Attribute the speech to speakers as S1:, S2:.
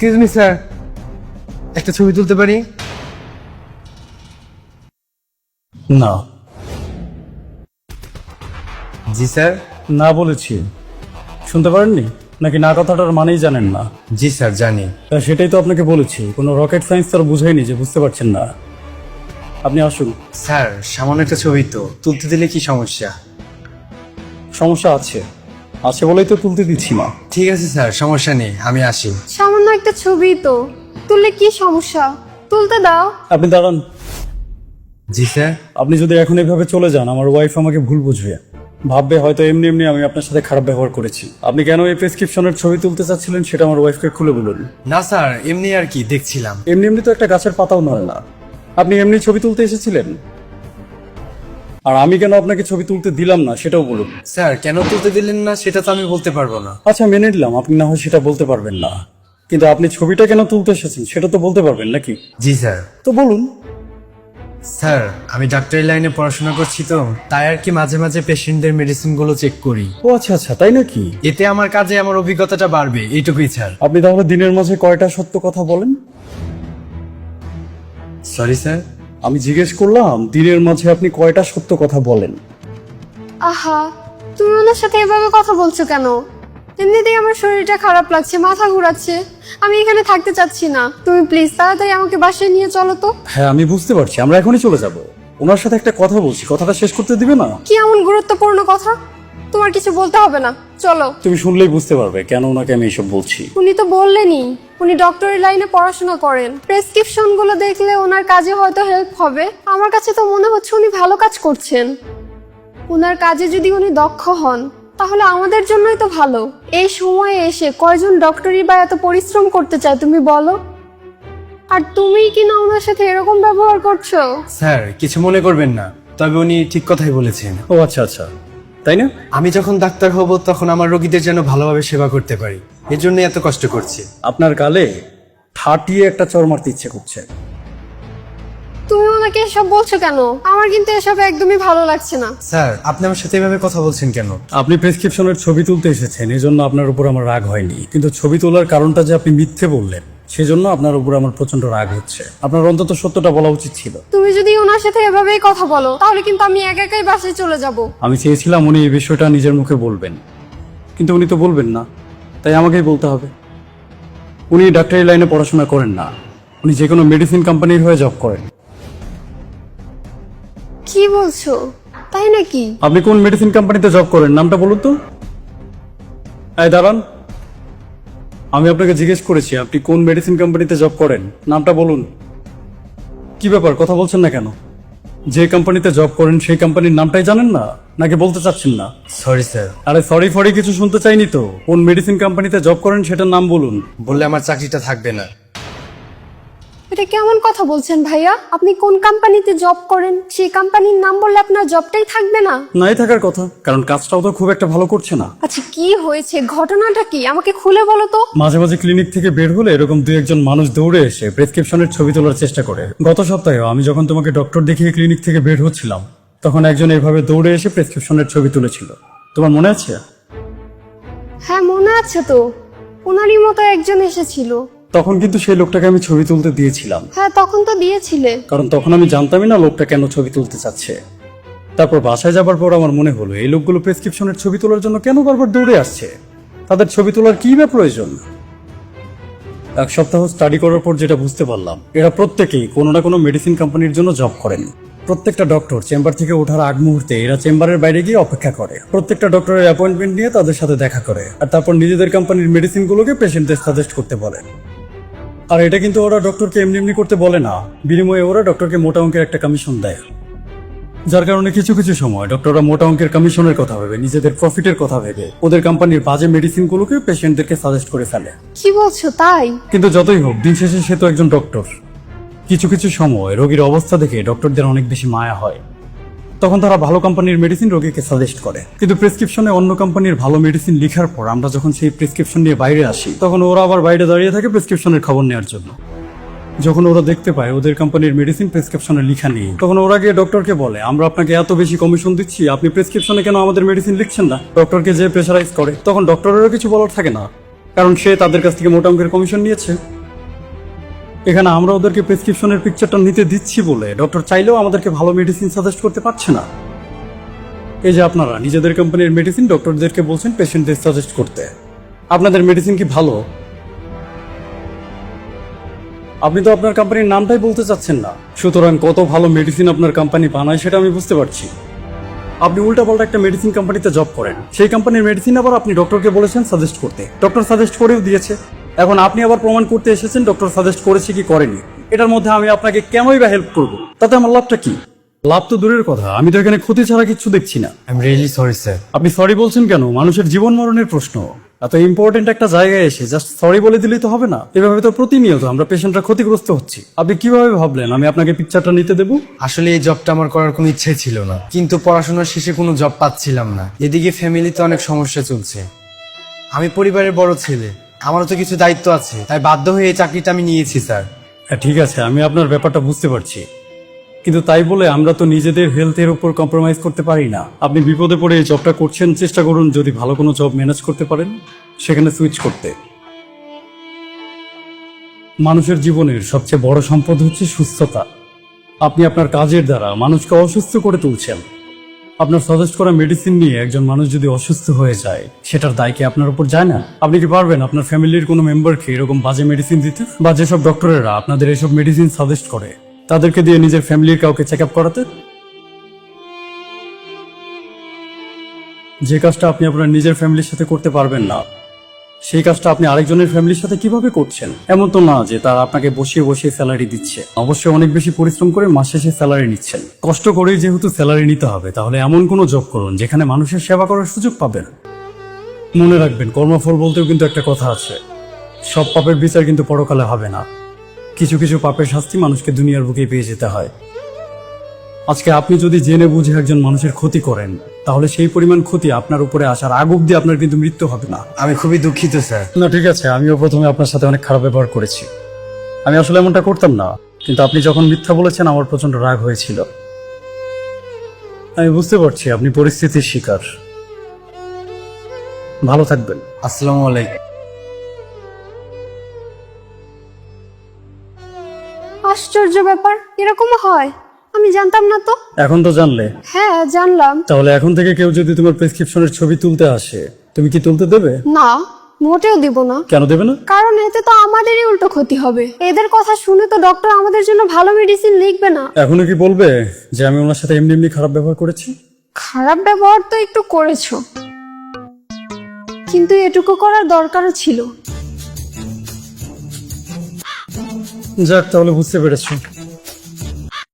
S1: Excuse me sir, একটা ছবি তুলতে পারি?
S2: না।
S1: জি স্যার।
S2: না বলেছি, শুনতে পারেননি নাকি না কথাটার মানেই জানেন না?
S1: জি স্যার জানি।
S2: তা সেটাই তো আপনাকে বলেছি, কোনো রকেট সায়েন্স তো আর বুঝাইনি যে বুঝতে পারছেন না। আপনি আসুন।
S1: স্যার সামান্য একটা ছবি তো, তুলতে দিলে কি সমস্যা?
S2: সমস্যা আছে, আছে বলেই তো তুলতে দিচ্ছি না।
S1: ঠিক আছে স্যার, সমস্যা নেই, আমি আসি।
S3: সামান্য একটা ছবি তো, তুললে কি সমস্যা? তুলতে দাও।
S2: আপনি দাঁড়ান।
S1: জি স্যার।
S2: আপনি যদি এখন এভাবে চলে যান, আমার ওয়াইফ আমাকে ভুল বুঝবে, ভাববে হয়তো এমনি এমনি আমি আপনার সাথে খারাপ ব্যবহার করেছি। আপনি কেন এই প্রেসক্রিপশনের ছবি তুলতে চাচ্ছিলেন সেটা আমার ওয়াইফকে খুলে বলুন।
S1: না স্যার, এমনি আর কি দেখছিলাম।
S2: এমনি এমনি তো একটা গাছের পাতাও নড়ে না। আপনি এমনি ছবি তুলতে এসেছিলেন, আর আমি কেন আপনাকে ছবি তুলতে দিলাম না সেটাও বলুন।
S1: স্যার কেন তুলতে দিলেন না সেটা তো আমি বলতে পারবো না।
S2: আচ্ছা মেনে নিলাম আপনি না হয় সেটা বলতে পারবেন না, কিন্তু আপনি ছবিটা কেন তুলতে এসেছেন সেটা তো বলতে পারবেন নাকি?
S1: জি স্যার।
S2: তো বলুন।
S1: স্যার আমি ডাক্তারি লাইনে পড়াশোনা করছি তো, তাই আর কি মাঝে মাঝে পেশেন্টদের মেডিসিন গুলো চেক করি।
S2: ও আচ্ছা আচ্ছা, তাই নাকি?
S1: এতে আমার কাজে আমার অভিজ্ঞতাটা বাড়বে, এইটুকুই স্যার।
S2: আপনি তাহলে দিনের মাঝে কয়টা সত্য কথা বলেন?
S1: Sorry sir.
S2: আমি জিজ্ঞেস করলাম দিনের মাঝে আপনি কয়টা সত্য কথা বলেন?
S3: আহা, তুমি ওনার সাথে এভাবে কথা বলছো কেন? এমনিতেই আমার শরীরটা খারাপ লাগছে, মাথা ঘোরাচ্ছে, আমি এখানে থাকতে চাচ্ছি না। তুমি প্লিজ তাড়াতাড়ি আমাকে বাসায় নিয়ে চলো তো।
S2: হ্যাঁ আমি বুঝতে পারছি, আমরা এখনই চলে যাব। ওনার সাথে একটা কথা বলছি, কথাটা শেষ করতে দিবে না?
S3: কি এমন গুরুত্বপূর্ণ কথা? তোমার কিছু বলতে হবে না, চলো।
S2: তুমি শুনলেই বুঝতে পারবে কেন ওনাকে আমি এসব বলছি।
S3: উনি তো বললেনই উনি ডক্টরি লাইনে পড়াশোনা করেন, প্রেসক্রিপশন গুলো দেখলে ওনার কাজে হয়তো হেল্প হবে। আমার কাছে তো মনে হচ্ছে উনি ভালো কাজ করছেন। ওনার কাজে যদি উনি দক্ষ হন তাহলে আমাদের জন্যই তো ভালো। এই সময়ে এসে কয়জন ডক্টরি বা এত পরিশ্রম করতে চায় তুমি বলো? আর তুমি কি না ওনার সাথে এরকম ব্যবহার করছো?
S1: স্যার কিছু মনে করবেন না, তবে উনি ঠিক কথাই বলেছেন।
S2: ও আচ্ছা আচ্ছা, তাই না?
S1: আমি যখন ডাক্তার হব তখন আমার রোগীদের যেন ভালোভাবে সেবা করতে পারি, এর জন্য এত কষ্ট করছি।
S2: আপনার গালে ঠাটিয়ে একটা চড় মারতে ইচ্ছে করছে।
S3: তুমি ওনাকে এসব বলছো কেন? আমার কিন্তু এসব একদমই ভালো লাগছে না।
S1: স্যার আপনি আমার সাথে এভাবে কথা বলছেন কেন?
S2: আপনি প্রেসক্রিপশনের ছবি তুলতে এসেছেন, এজন্য আপনার উপর আমার রাগ হয়নি, কিন্তু ছবি তোলার কারণটা যে আপনি মিথ্যে বললেন সেজন্য আপনার উপর আমার প্রচন্ড রাগ হচ্ছে। আপনার অন্তত সত্যটা বলা উচিত ছিল।
S3: তুমি যদি ওনার সাথে এভাবেই কথা বলো তাহলে কিন্তু আমি একা একাই বাসায় চলে যাব।
S2: আমি চেয়েছিলাম উনি এই বিষয়টা নিজের মুখে বলবেন, কিন্তু উনি তো বলবেন না, তাই আমাকেই বলতে হবে। উনি ডাক্তারি লাইনে পড়াশোনা করেন না, উনি যে কোনো মেডিসিন কোম্পানির হয়ে জব করেন।
S3: কি বলছো? তাই নাকি?
S2: আপনি কোন মেডিসিন কোম্পানিতে জব করেন নামটা বলুন তো। এই দাঁড়ান, আমি আপনাকে জিজ্ঞেস করেছি আপনি কোন মেডিসিন কোম্পানিতে জব করেন, নামটা বলুন। কি ব্যাপার, কথা বলছেন না কেন? যে কোম্পানিতে জব করেন সেই কোম্পানির নামটাই জানেন না, নাকি বলতে চাচ্ছেন না?
S1: Sorry sir.
S2: আরে সরি ফরি কিছু শুনতে চাইনি তো, কোন মেডিসিন কোম্পানিতে জব করেন সেটার নাম বলুন।
S1: বললে আমার চাকরিটা থাকবে না।
S3: এটা কেমন কথা বলছেন ভাইয়া? আপনি কোন কোম্পানিতে জব করেন সেই কোম্পানির নাম বললে আপনার জবটাই থাকবে না?
S2: নাই থাকার কথা, কারণ কাজটাও তো খুব একটা ভালো করছে না।
S3: আচ্ছা কি হয়েছে, ঘটনাটা কি আমাকে খুলে বলো তো।
S2: মাঝে মাঝে ক্লিনিক থেকে বের হলে এরকম দুই একজন মানুষ দৌড়ে এসে প্রেসক্রিপশনের ছবি তোলার চেষ্টা করে। গত সপ্তাহে আমি যখন তোমাকে ডক্টর দেখিয়ে ক্লিনিক থেকে বের হচ্ছিলাম তখন একজন এভাবে দৌড়ে এসে প্রেসক্রিপশনের ছবি তুলেছিল, তোমার মনে আছে?
S3: হ্যাঁ মনে আছে তো, ওনারই মতো একজন এসেছিল।
S2: তখন কিন্তু সেই লোকটাকে আমি ছবি তুলতে দিয়েছিলাম,
S3: হ্যাঁ তখন তো দিয়েছিলে।
S2: কারণ তখন আমি জানতামই না লোকটা কেন ছবি তুলতে চাচ্ছে। তারপর বাসায় যাবার পর আমার মনে হলো এই লোকগুলো প্রেসক্রিপশনের ছবি তোলার জন্য কেন বারবার দৌড়ে আসছে, তাদের ছবি তোলার কি বা প্রয়োজন। এক সপ্তাহ স্টাডি করার পর যেটা বুঝতে পারলাম, এরা প্রত্যেকেই কোনো না কোনো মেডিসিন কোম্পানির জন্য জব করেন। প্রত্যেকটা ডক্টর চেম্বার থেকে ওঠার আগ মুহূর্তে এরা চেম্বারের বাইরে গিয়ে অপেক্ষা করে, প্রত্যেকটা ডক্টরের অ্যাপয়েন্টমেন্ট নিয়ে তাদের সাথে দেখা করে, আর তারপর নিজেদের কোম্পানির মেডিসিনগুলোকে পেশেন্টদের সাজেস্ট করতে বলে। আর এটা কিন্তু ওরা ডক্টরকে এমনি এমনি করতে বলে না, বিনিময়ে ওরা ডক্টরকে মোটা অঙ্কের একটা কমিশন দেয়, যার কারণে কিছু কিছু সময় ডক্টররা মোটা অঙ্কের কমিশনের কথা ভেবে, নিজেদের প্রফিটের কথা ভেবে ওদের কোম্পানির বাজে মেডিসিনগুলোকে পেশেন্টদেরকে সাজেস্ট করে ফেলে।
S3: কি বলছো তাই?
S2: কিন্তু যতই হোক দিন শেষে সে তো একজন ডক্টর। কিছু কিছু সময় রোগীর অবস্থা দেখে ডক্টরদের অনেক বেশি মায়া হয়, তখন তারা ভালো কোম্পানির মেডিসিন রোগীকে সাজেস্ট করে। কিন্তু প্রেসক্রিপশনে অন্য কোম্পানির ভালো মেডিসিন লেখার পর আমরা যখন সেই প্রেসক্রিপশন নিয়ে বাইরে আসি তখন ওরা আবার বাইরে দাঁড়িয়ে থাকে প্রেসক্রিপশনের খবর নেওয়ার জন্য। যখন ওরা দেখতে পায় ওদের কোম্পানির মেডিসিন প্রেসক্রিপশনে লেখা নেই, তখন ওরা গিয়ে ডক্টরকে বলে আমরা আপনাকে এত বেশি কমিশন দিচ্ছি, আপনি প্রেসক্রিপশনে কেন আমাদের মেডিসিন লিখছেন না? ডক্টরকে যে প্রেসারাইজ করে, তখন ডক্টরেরও কিছু বলার থাকে না, কারণ সে তাদের কাছ থেকে মোটা অঙ্কের কমিশন নিয়েছে। এখানে আমরা ওদেরকে প্রেসক্রিপশনের পিকচারটা নিতে দিচ্ছি বলে ডক্টর চাইলেও আমাদেরকে ভালো মেডিসিন সাজেস্ট করতে পারছে না। এই যে আপনারা নিজেদের কোম্পানির মেডিসিন ডক্টরদেরকে বলছেন পেশেন্টদের সাজেস্ট করতে। আপনাদের মেডিসিন কি ভালো? আপনি তো আপনার কোম্পানির নামটাই বলতে চাচ্ছেন না, সুতরাং কত ভালো মেডিসিন আপনার কোম্পানি বানায় সেটা আমি বুঝতে পারছি। আপনি উল্টাপাল্টা একটা মেডিসিন কোম্পানিতে জব করেন, সেই কোম্পানির মেডিসিন আবার আপনি ডক্টরকে বলেছেন সাজেস্ট করতে, ডক্টর সাজেস্ট করেও দিয়েছে। এখন আপনি আবার প্রমাণ করতে এসেছেন ডক্টর সাজেস্ট করেছে কি করেনি। এটার মধ্যে আমি আপনাকে কেনই বা হেল্প করব? তাতে আমার লাভটা কি? লাভ তো দূরের কথা, আমি তো এখানে ক্ষতি ছাড়া কিছু দেখছি না।
S1: I am really sorry sir.
S2: আপনি সরি বলছেন কেন? মানুষের জীবন মরণের প্রশ্ন, এত ইম্পর্টেন্ট একটা জায়গায় এসে জাস্ট সরি বলে দিলেই তো হবে না। এভাবে তো প্রতিনিয়ত আমরা পেশেন্টরা ক্ষতিগ্রস্ত হচ্ছি। আপনি কিভাবে ভাবলেন আমি আপনাকে পিকচারটা নিতে দেবো?
S1: আসলে এই জবটা আমার করার কোনো ইচ্ছাই ছিল না, কিন্তু পড়াশোনার শেষে কোনো জব পাচ্ছিলাম না। এদিকে ফ্যামিলিতে অনেক সমস্যা চলছে। আমি পরিবারের বড় ছেলে, আমারও তো কিছু দায়িত্ব আছে, তাই বাধ্য হয়ে এই চাকরিটা আমি নিয়েছি স্যার।
S2: হ্যাঁ ঠিক আছে, আমি আপনার ব্যাপারটা বুঝতে পারছি, কিন্তু তাই বলে আমরা তো নিজেদের হেলথের উপর কম্প্রোমাইজ করতে পারি না। আপনি বিপদে পড়ে এই জবটা করছেন, চেষ্টা করুন যদি ভালো কোনো জব ম্যানেজ করতে পারেন সেখানে সুইচ করতে। মানুষের জীবনের সবচেয়ে বড় সম্পদ হচ্ছে সুস্থতা। আপনি আপনার কাজের দ্বারা মানুষকে অসুস্থ করে তুলছেন। আপনার সাজেস্ট করা মেডিসিন নিয়ে একজন মানুষ যদি অসুস্থ হয়ে যায়, সেটার দায় কি আপনার উপর যায় না? আপনি কি পারবেন আপনার ফ্যামিলির কোনো মেম্বারকে এরকম বাজে মেডিসিন দিতে? বা যেসব ডক্টরেরা আপনাদের এসব মেডিসিন সাজেস্ট করে তাদেরকে দিয়ে নিজের ফ্যামিলির কাউকে চেক আপ করাতে? যে কাজটা আপনি আপনার নিজের ফ্যামিলির সাথে করতে পারবেন না, সেই কাজটা আপনি আরেকজনের ফ্যামিলির সাথে কিভাবে করছেন? এমন তো না যে তারা আপনাকে বসিয়ে বসিয়ে স্যালারি দিচ্ছে, অবশ্যই অনেক বেশি পরিশ্রম করে মাস শেষে স্যালারি নিচ্ছেন। কষ্ট করেই যেহেতু স্যালারি নিতে হবে, তাহলে এমন কোনো জব করুন যেখানে মানুষের সেবা করার সুযোগ পাবেন। মনে রাখবেন, কর্মফল বলতেও কিন্তু একটা কথা আছে, সব পাপের বিচার কিন্তু পরকালে হবে না। কিছু কিছু পাপের শাস্তি মানুষকে দুনিয়ার বুকেই পেয়ে যেতে হয়। আজকে আপনি যদি জেনে বুঝে একজন মানুষের ক্ষতি করেন, তাহলে সেই পরিমাণ ক্ষতি আপনার উপরে আসার আগ অব্দি আপনার কিন্তু মৃত্যু হবে না।
S1: আমি খুবই দুঃখিত স্যার।
S2: না ঠিক আছে, আমিও প্রথমে আপনার সাথে অনেক খারাপ ব্যবহার করেছি, আমি আসলে এমনটা করতাম না, কিন্তু আপনি যখন মিথ্যা বলেছেন আমার প্রচন্ড রাগ হয়েছিল। আমি বুঝতে পারছি আপনি পরিস্থিতির শিকার। ভালো থাকবেন।
S1: আসসালামু আলাইকুম।
S3: আশ্চর্য ব্যাপার, এরকমও হয়, আমি জানতাম না তো।
S2: এখন তো জানলে।
S3: হ্যাঁ জানলাম।
S2: তাহলে এখন থেকে কেউ যদি তোমার প্রেসক্রিপশনের ছবি তুলতে আসে, তুমি কি তুলতে দেবে?
S3: না, মোটেও দিব না।
S2: কেন দেবে না?
S3: কারণ এতে তো আমাদেরই উল্টো ক্ষতি হবে। এদের কথা শুনে তো ডক্টর আমাদের জন্য ভালো মেডিসিন লিখবে না।
S2: এখনো কি বলবে যে আমি ওনার সাথে এমনি এমনি খারাপ ব্যবহার করেছি?
S3: খারাপ ব্যবহার তো একটু করেছো, কিন্তু এটুকু করার দরকারও ছিল।
S2: যাক, তাহলে বুঝতে পেরেছো।